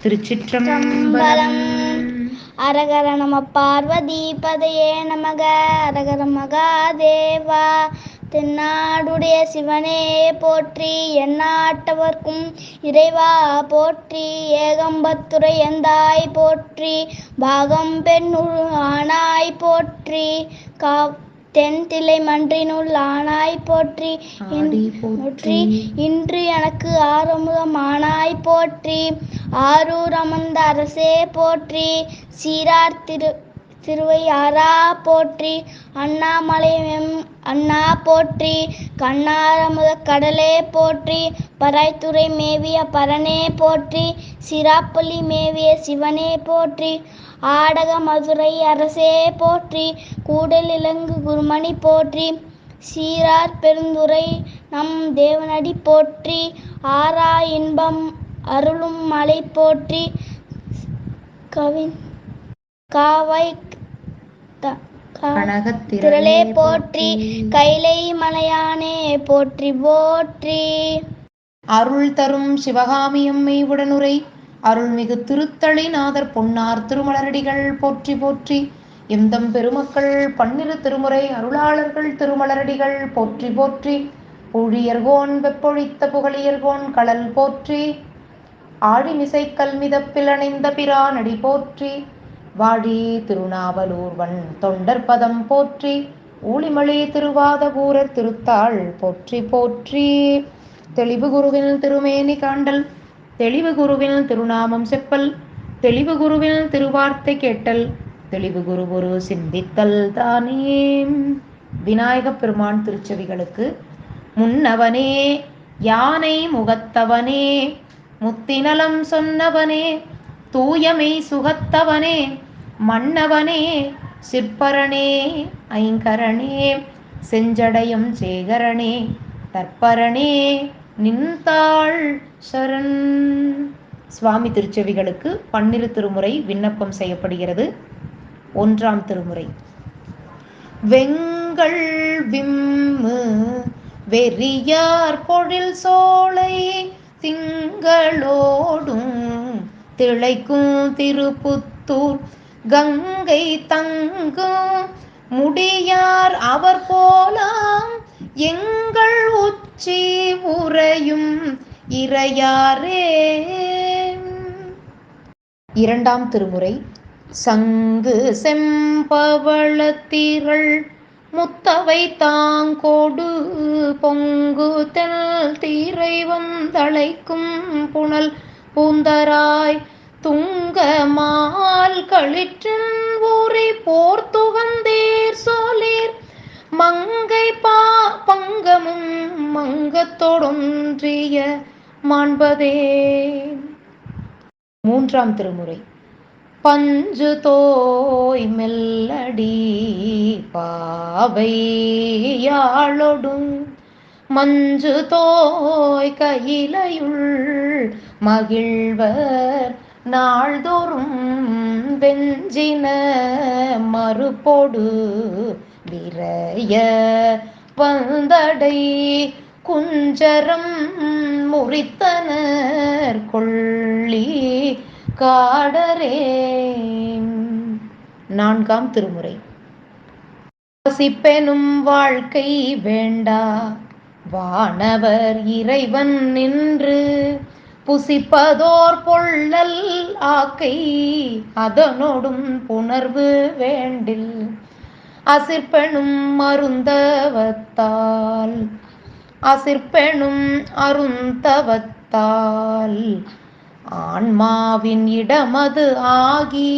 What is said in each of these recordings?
திருச்சிற்றம்பலம். அரகர நம பார்வதி பதையே நமக. அரகர மகாதேவா. தென்னாடுடைய சிவனே போற்றி, எந்நாட்டவர்க்கும் இறைவா போற்றி. ஏகம்பத்துரை எந்தாய் போற்றி, பாகம் பெண்ணுரு ஆனாய் போற்றி. தென்தில்லை மன்றினுள் ஆனாய் போற்றி, போற்றி. இன்று எனக்கு ஆறுமுகம் ஆனாய் போற்றி. ஆரூர் அமர்ந்த அரசே போற்றி. சீரார் திருவையாறா போற்றி. அண்ணாமலை அண்ணா போற்றி. கண்ணாரமுத கடலே போற்றி. பராய்த்துறை மேவிய பரனே போற்றி. சிராப்பள்ளி மேவிய சிவனே போற்றி. ஆடக மதுரை அரசே போற்றி. கூடல் இலங்கு குருமணி போற்றி. சீரார் பெருந்துரை நம் தேவனடி போற்றி. ஆரா இன்பம் அருளும் மலை போற்றி. காவை திரளே போற்றி. கைலை மலையானே போற்றி போற்றி. அருள் தரும் சிவகாமியம்மை உடனுரை அருள்மிகு திருத்தளிநாதர் பொன்னார் திருமலரடிகள் போற்றி போற்றி. எந்தம் பெருமக்கள் பன்னிரு திருமுறை அருளாளர்கள் திருமலரடிகள் போற்றி போற்றி. ஊழியர்கோன் வெப்பொழித்த புகழியர்கோன் கடல் போற்றி. ஆழிமிசை கல்மிதப்பில் அணைந்த பிரானடி போற்றி. வாழி திருநாவலூர்வன் தொண்டர் பதம் போற்றி. ஊழிமொழி திருவாதபூரர் திருத்தாள் போற்றி போற்றி. தெளிவு குருவின் திருமேனி காண்டல், தெளிவு குருவின் திருநாமம் செப்பல், தெளிவு குருவின் திருவார்த்தை கேட்டல், தெளிவு குரு சிந்தித்தல் தானே. விநாயகப் பெருமான் திருச்செவிகளுக்கு முன்னவனே, யானை முகத்தவனே, முத்திநலம் சொன்னவனே, தூயமை சுகத்தவனே, மன்னவனே, சிற்பரனே, ஐங்கரனே, செஞ்சடையும் சேகரனே, தற்பரனே, நின்றாள் சரண். சுவாமி திருச்செவிகளுக்கு 12 திருமுறை விண்ணப்பம் செய்யப்படுகிறது. 1ஆம் திருமுறை. வெங்கள் விம்மு வெறியார் பொழில் சோலை திங்களோடும் திளைக்கும் திருப்புத்தூர் கங்கை தங்கும் முடியார் அவர் போலாம் எங்கள் உச்சி உறையும் இறையாரே. 2ஆம் திருமுறை. சங்கு செம்பவளத்திரள் முத்தவை தாங்கோடு பொங்கு தெல் தீரை வந்தழைக்கும் புனல் பூந்தராய் துங்க மால் களிற்றின் ஊரை போர்த்துகந்தேர் சோலீர் மங்கை பங்கமும் மங்கத்தொடொன்றிய மாண்பதே. 3ஆம் திருமுறை. பஞ்சு தோய் மெல்லடி பாவை யாழொடும் மஞ்சு தோய் கையிலையுள் மகிழ்வர் நாள்தோறும் வெஞ்சின மறுபோடு விரைய வந்தடை குஞ்சரம் முறித்தனர் கொள்ளி காடரே. 4ஆம் திருமுறை. வசிப்பெனும் வாழ்க்கை வேண்டா வானவர் இறைவன் நின்று புசிப்பதோர் பொள்ளல் ஆக்கை அதனோடும் புணர்வு வேண்டில் அசிற்பெனும் அருந்தவத்தால் அசிற்பெனும் அருந்தவத்தால் ஆன்மாவின் இடமது ஆகி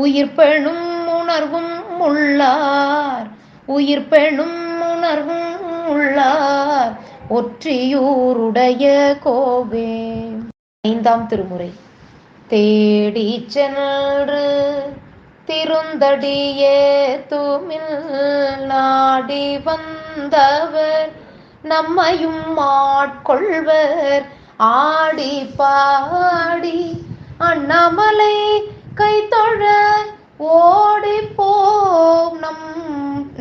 உயிர்ப்பெனும் உணர்வும் உள்ளார் உயிர்ப்பெனும் உணர்வும் உள்ளார் ஒற்றியூருடைய கோவே. 5ஆம் திருமுறை. தேடி சென்று திருந்தடியே தூமில் நாடி வந்தவர் நம்மையும் ஆட்கொள்வர் ஆடி பாடி அண்ணாமலை கைத்தொழ ஓடி போம்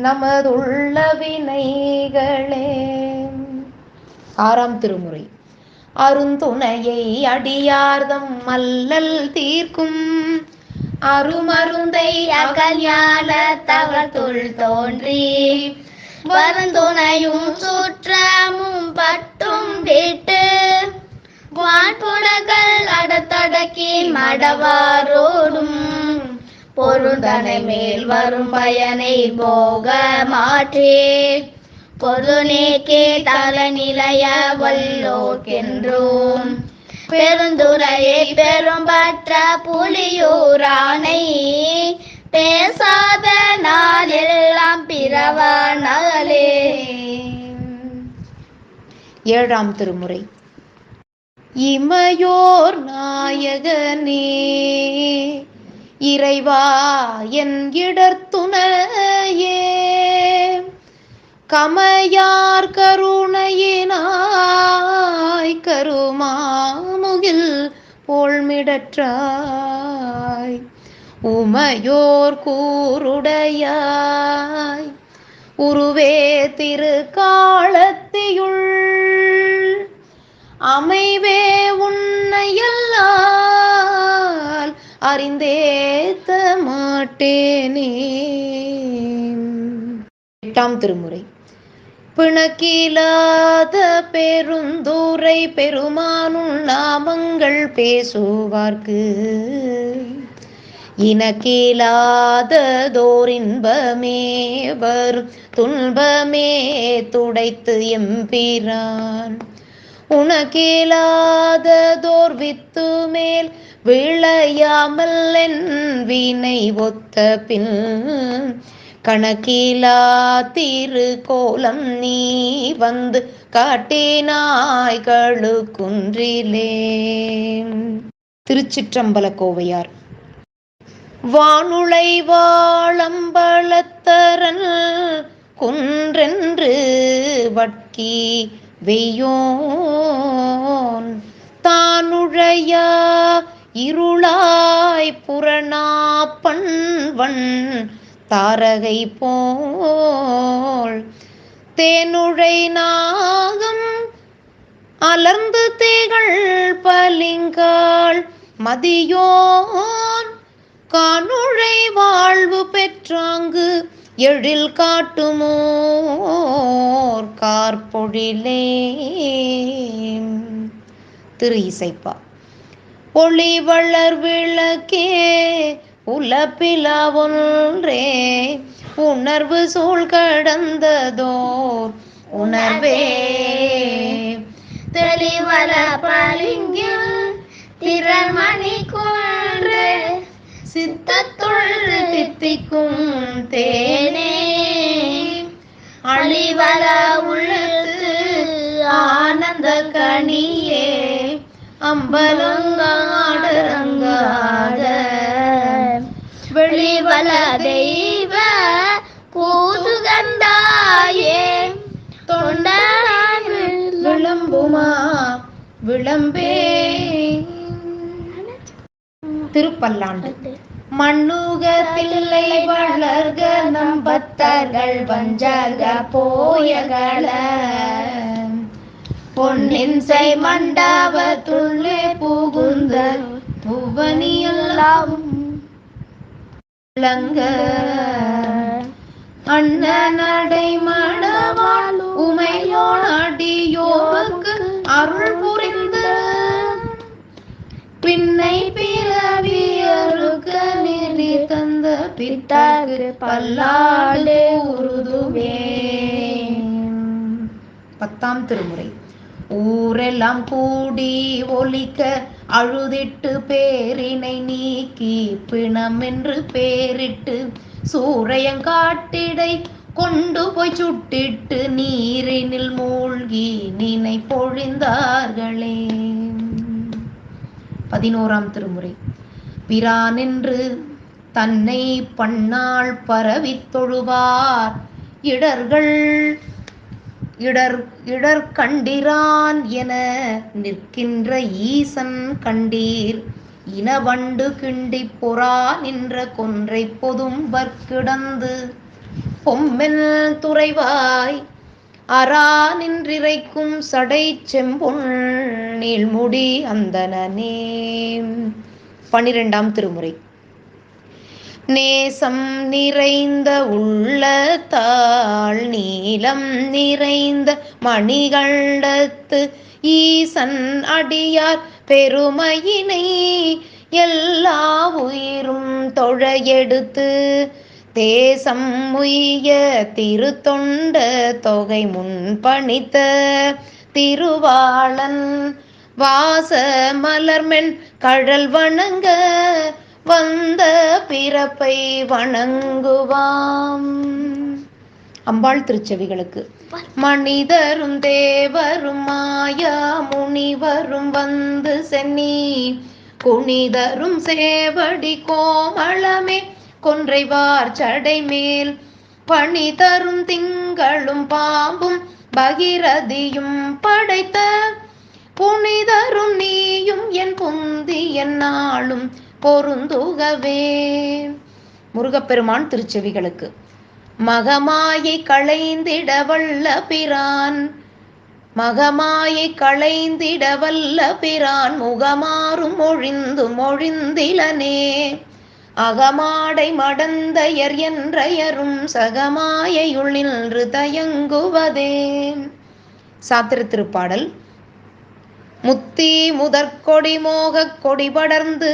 நமதுள்ள வினைகளே. 6ஆம் திருமுறை. அருந்துணையை அடியார்தம் மல்லல் தீர்க்கும் அருமருந்தை அகஞான தவத்துள் தோன்றி வருந்துணையும் சுற்றமும் பட்டும் விட்டு வான்புணர்கள் அடத்தடக்கி மடவாரோடும் பொருந்தனை மேல் வரும் பயனை போக மாற்றே பொது நீக்கே தலநிலைய வல்லோர்க்கென்றும் பெருந்துரையை பெரும்பற்ற புலியூரானை பேசாத நாளெல்லாம் பிறவ நகலே. ஏழாம் திருமுறை. இமையோர் நாயகனே இறைவா என் இடர்த்துணையே கமையார் கருணையினாய் கருமாமுகில் போழ்மிடற்றாய் உமையோர் கூருடையாய் உருவே திரு காலத்தியுள் அமைவே உன்னையல்லால் அறிந்தேத்த மாட்டேனே. எட்டாம் திருமுறை. பிணக்கிலாத பெருந்துரை பெருமானுள் நாமங்கள் பேசுவார்க்கு இனக்கிலாததோரின்பமே வரும் துன்பமே துடைத்து எம்பிரான் உனக்கிலாததோர் வித்து மேல் விளையாமல் என் வினை ஒத்த பின் கணக்கிலா திருக்கோலம் நீ வந்து காட்டினாய் கழுக்குன்றிலே. திருச்சிற்றம்பல கோவையார். வானுளை வாழம்பலத்தரன் குன்றென்று வட்கி வெய்யோன் தானுழையா இருளாய் புறநாப்பண்வன் தாரகை போல் தேனுழை நாகம் அலர்ந்து திகழ் பலிங்காள் மதியோன் கானுழை வாழ்வு பெற்றாங்கு எழில் காட்டுமோர் கார்பொழிலே. திரு இசைப்பா. ஒளி வளர் விளக்கே உலப்பிலா ஒன்றே உணர்வு சூழ் கடந்ததோர் உணர்வே தெளிவர பளிங்கில் திறமணி கொன்று சித்தத்துள் தித்திக்கும் தேனே அழிவர உள்ளத்து ஆனந்த கனியே அம்பலங்காடரங்காத வெளிவல தெய்வ பூதுகந்தாயே தொண்டனாய் விளம்புமா விளம்பே. திருப்பல்லாண்டு. மண்ணுகத்தில்லை வளர்க நம்பத்தர்கள் வஞ்சக போயகள பொன்னின் செய் மண்டபத்துள்ளே புகுந்த புவனியெல்லாம் விளங்க அண்ணனடை மடவாள் உமையோன் அடியோருக்கு அருள் புரிந்து பின்னை பிறவியருக்க நெறி தந்த பித்தாக்கு பல்லாண்டு உருதுவே. பத்தாம் திருமுறை. ஊரெல்லாம் கூடி ஒலிக்க அழுதிட்டு பேரினை நீக்கி பிணம் என்று பேரிட்டு சூறையங்காட்டிடை கொண்டு போய் சுட்டிட்டு நீரினில் மூழ்கி நினை பொழிந்தார்களே. 11ஆம் திருமுறை. பிரான் என்று தன்னை பன்னாள் பரவித் தொழுவார் இடர் கண்டிரான் என நிற்கின்ற ஈசன் கண்டீர் இனவண்டு கிண்டி பொறா நின்ற கொன்றை பொதும்பற் கிடந்து பொம்மெல் துறைவாய் அரா நின்றிரைக்கும் சடை செம்பொன் நீள்முடி அந்தணனே. 12ஆம் திருமுறை. நேசம் நிறைந்த உள்ளத்தாள் நீலம் நிறைந்த மணிகண்டத்து ஈசன் அடியார் பெருமையினை எல்லா உயிரும் தொழ எடுத்து தேசம் உய்ய திருத்தொண்ட தொகை முன் பணித்த திருவாளன் வாச மலர்மென் கழல் வணங்க வந்த பிறப்பை வணங்குவாம். அம்பாள் திருச்செவிகளுக்கு. மனிதரும் தேவரும் மாயா முனிவரும் வந்து சென்னி குனிதரும் சேவடி கோமளமே கொன்றைவார் சடை மேல் பணிதரும் திங்களும் பாம்பும் பகிரதியும் படைத்த புனிதரும் நீயும் என் புந்தி என்னாலும் பொருந்துகவே. முருகப்பெருமான் திருச்செவிகளுக்கு. மகமாயை களைந்திட வல்ல பிரான் மகமாயை களைந்திட வல்ல பிரான் முகமாறும் மொழிந்திலனே அகமாடை மடந்தையர் என்றையரும் சகமாயையுள் நின்று தயங்குவதே. சாத்திர திருப்பாடல். முத்தி முதற்கொடி மோகக் கொடி படர்ந்து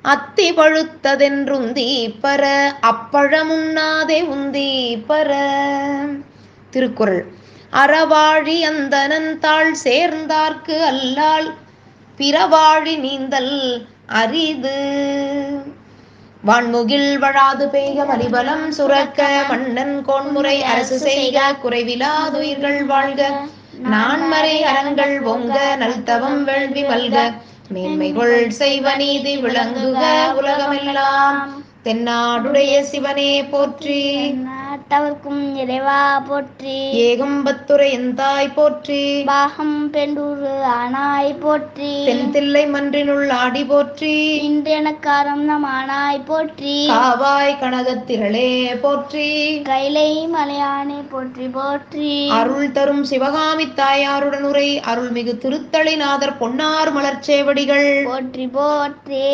அத்தி பழுத்ததென்றுந்தி பர அப்பழமுண்ணாதே உந்தி பர. திருக்குறள். அறவாழி அந்தணன் தாள் சேர்ந்தார்க்கு அல்லால் பிறவாழி நீந்தல் அரிது. வான்முகில் வழாது பெய்க மலிபலம் சுரக்க மன்னன் கோன்முறை அரசு செய்க குறைவிலாதுயிர்கள் வாழ்க நான்மறை அறங்கள் ஓங்க நல்தவம் வேள்வி மல்க மேன்மைகள் செய்வ நீதி விளங்குக உலகமெல்லாம். தென்னாடுடைய சிவனே போற்றி. தவர்க்கும் இறைவா போற்றி. ஏகம்பத்துரை எந்தாய் போற்றி. பாகம் பெண்டூரு ஆனாய் போற்றி. தென்தில்லை மன்றினுள் ஆடி போற்றி. இன்றெனக்காரம் நம் ஆனாய் போற்றி. காவாய் கனகத்திரளே போற்றி. கைலை மலையானே போற்றி போற்றி. அருள் தரும் சிவகாமி தாயாருடன் உரை அருள்மிகு திருத்தளிநாதர் பொன்னார் மலர்ச்சேவடிகள் போற்றி போற்றி.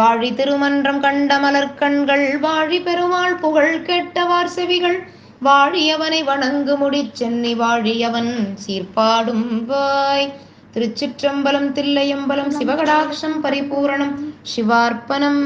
வாழி திருமன்றம் கண்ட மலர்கண்கள் வாழி பெருமாள் புகழ் கேட்டவார் செவிகள் வாழியவனை வணங்கு முடி சென்னி வாழியவன் சீர்பாடும் வாய். திருச்சிற்றம்பலம் தில்லையம்பலம் சிவகடாட்சம் பரிபூரணம் சிவார்ப்பணம்.